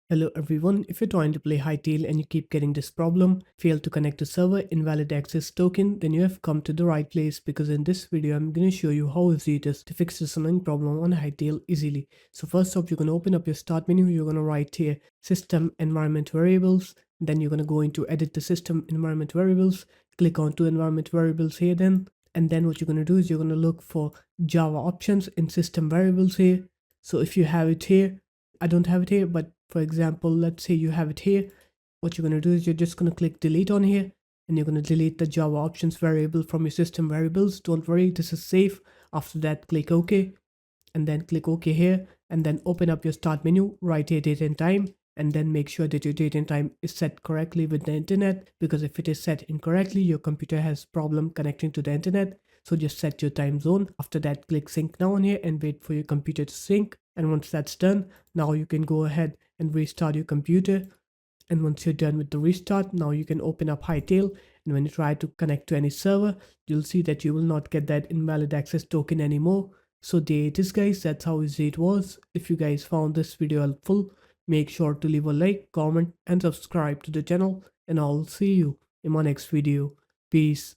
Hello everyone, if you're trying to play Hytale and you keep getting this problem, fail to connect to server invalid access token, then you have come to the right place because in this video I'm going to show you how easy it is to fix this annoying problem on Hytale easily. So first off, you're going to open up your start menu, you're going to write here system environment variables, then you're going to go into edit the system environment variables, click on to environment variables here then, and then what you're going to do is you're going to look for Java options in system variables here. So if you have it here, I don't have it here, but for example, let's say you have it here. What you're going to do is you're just going to click delete on here and you're going to delete the Java options variable from your system variables. Don't worry, this is safe. After that, click OK and then click OK here and then open up your start menu, write here date and time, and then make sure that your date and time is set correctly with the internet, because if it is set incorrectly, your computer has problem connecting to the internet. So just set your time zone. After that, click sync now on here and wait for your computer to sync. And once that's done, now you can go ahead and restart your computer. And once you're done with the restart, now you can open up Hytale, and when you try to connect to any server, you'll see that you will not get that invalid access token anymore. So there it is guys, that's how easy it was. If you guys found this video helpful, make sure to leave a like, comment and subscribe to the channel, and I'll see you in my next video. Peace.